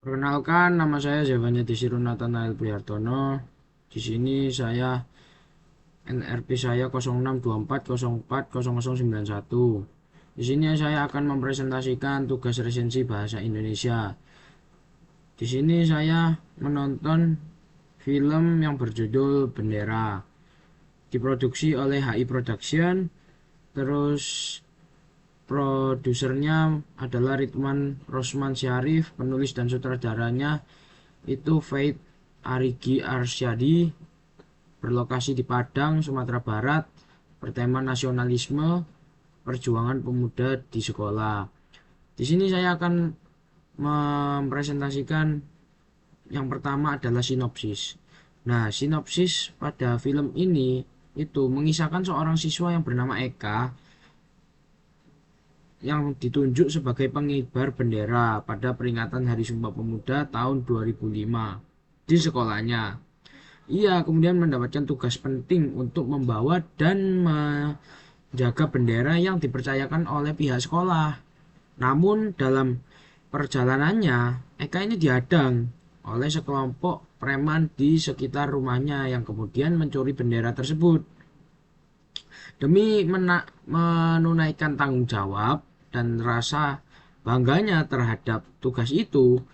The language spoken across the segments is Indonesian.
Perkenalkan, nama saya Zevanya Desiru Nathanael Prihartono. Di sini saya NRP saya 0624040091. Di sini saya akan mempresentasikan tugas resensi bahasa Indonesia. Di sini saya menonton film yang berjudul Bendera, diproduksi oleh HI Production. Terus produsernya adalah Ridwan Rosman Syarif, penulis dan sutradaranya itu Faith Arigi Arsyadi, berlokasi di Padang, Sumatera Barat, bertema nasionalisme, perjuangan pemuda di sekolah. Di sini saya akan mempresentasikan yang pertama adalah sinopsis. Nah, sinopsis pada film ini itu mengisahkan seorang siswa yang bernama Eka yang ditunjuk sebagai pengibar bendera pada peringatan Hari Sumpah Pemuda tahun 2005 di sekolahnya. Ia kemudian mendapatkan tugas penting untuk membawa dan menjaga bendera yang dipercayakan oleh pihak sekolah. Namun dalam perjalanannya, Eka ini dihadang oleh sekelompok preman di sekitar rumahnya yang kemudian mencuri bendera tersebut. Demi menunaikan tanggung jawab dan rasa bangganya terhadap tugas itu,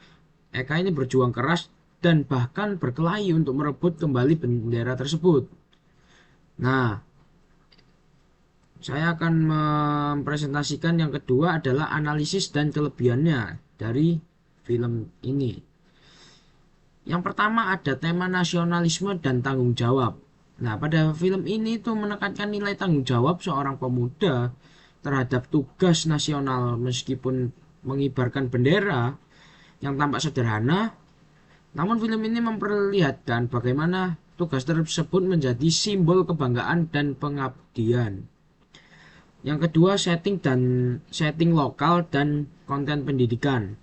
Eka ini berjuang keras dan bahkan berkelahi untuk merebut kembali bendera tersebut. Nah, saya akan mempresentasikan yang kedua adalah analisis dan kelebihannya dari film ini. Yang pertama ada tema nasionalisme dan tanggung jawab. Nah, pada film ini tuh menekankan nilai tanggung jawab seorang pemuda terhadap tugas nasional meskipun mengibarkan bendera yang tampak sederhana. Namun film ini memperlihatkan bagaimana tugas tersebut menjadi simbol kebanggaan dan pengabdian. Yang kedua, setting lokal dan konten pendidikan.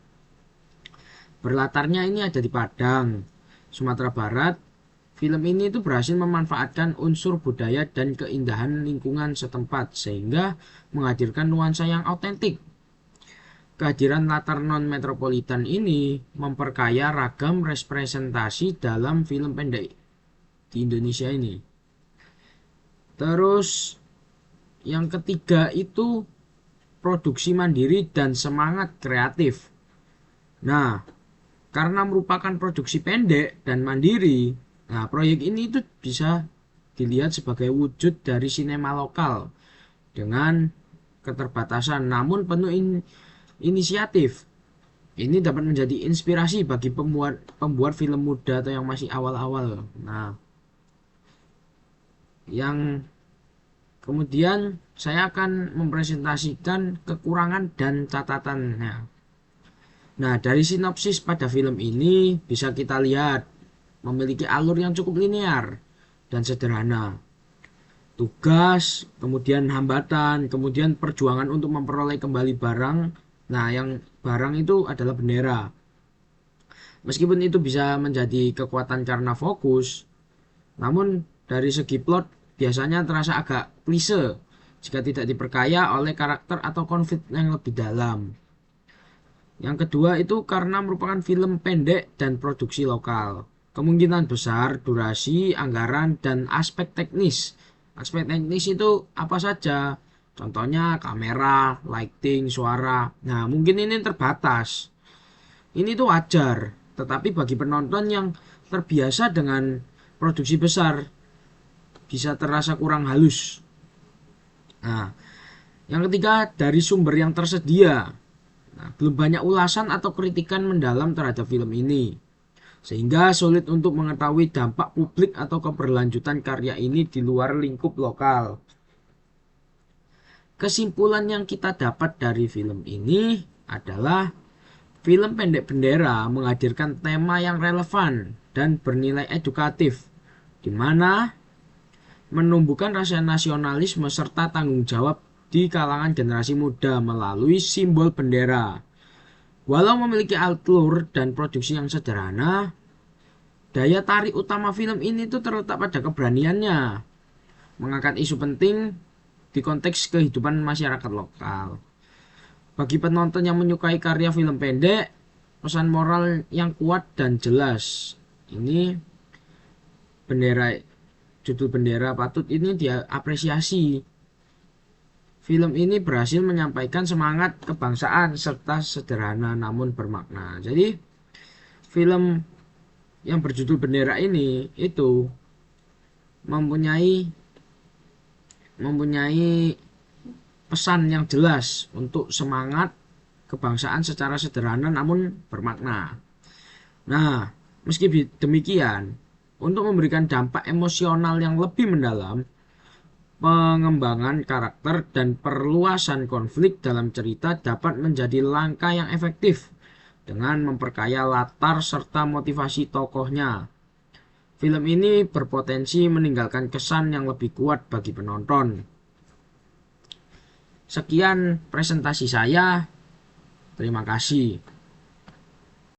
Berlatarnya ini ada di Padang, Sumatera Barat. Film ini itu berhasil memanfaatkan unsur budaya dan keindahan lingkungan setempat sehingga menghadirkan nuansa yang autentik. Kehadiran latar non-metropolitan ini memperkaya ragam representasi dalam film pendek di Indonesia ini. Terus yang ketiga itu produksi mandiri dan semangat kreatif. Nah, karena merupakan produksi pendek dan mandiri, nah proyek ini itu bisa dilihat sebagai wujud dari sinema lokal dengan keterbatasan namun penuh inisiatif. Ini dapat menjadi inspirasi bagi pembuat film muda atau yang masih awal-awal. Nah, yang kemudian saya akan mempresentasikan kekurangan dan catatannya. Nah, dari sinopsis pada film ini bisa kita lihat memiliki alur yang cukup linear dan sederhana. Tugas, kemudian hambatan, kemudian perjuangan untuk memperoleh kembali barang. Nah, yang barang itu adalah bendera. Meskipun itu bisa menjadi kekuatan karena fokus, namun dari segi plot biasanya terasa agak klise jika tidak diperkaya oleh karakter atau konflik yang lebih dalam. Yang kedua itu karena merupakan film pendek dan produksi lokal. Kemungkinan besar durasi, anggaran, dan aspek teknis. Aspek teknis itu apa saja? Contohnya kamera, lighting, suara. Nah, mungkin ini terbatas. Ini tuh wajar, tetapi bagi penonton yang terbiasa dengan produksi besar bisa terasa kurang halus. Nah, yang ketiga dari sumber yang tersedia. Nah, belum banyak ulasan atau kritikan mendalam terhadap film ini, sehingga sulit untuk mengetahui dampak publik atau keberlanjutan karya ini di luar lingkup lokal. Kesimpulan yang kita dapat dari film ini adalah film pendek Bendera menghadirkan tema yang relevan dan bernilai edukatif, di mana menumbuhkan rasa nasionalisme serta tanggung jawab di kalangan generasi muda melalui simbol bendera. Walau memiliki alur dan produksi yang sederhana, daya tarik utama film ini tuh terletak pada keberaniannya mengangkat isu penting di konteks kehidupan masyarakat lokal. Bagi penonton yang menyukai karya film pendek, pesan moral yang kuat dan jelas. Ini bendera, judul bendera patut ini dia apresiasi. Film ini berhasil menyampaikan semangat kebangsaan serta sederhana namun bermakna. Jadi film yang berjudul bendera ini itu mempunyai pesan yang jelas untuk semangat kebangsaan secara sederhana namun bermakna. Nah, meski demikian, untuk memberikan dampak emosional yang lebih mendalam, pengembangan karakter dan perluasan konflik dalam cerita dapat menjadi langkah yang efektif dengan memperkaya latar serta motivasi tokohnya. Film ini berpotensi meninggalkan kesan yang lebih kuat bagi penonton. Sekian presentasi saya. Terima kasih.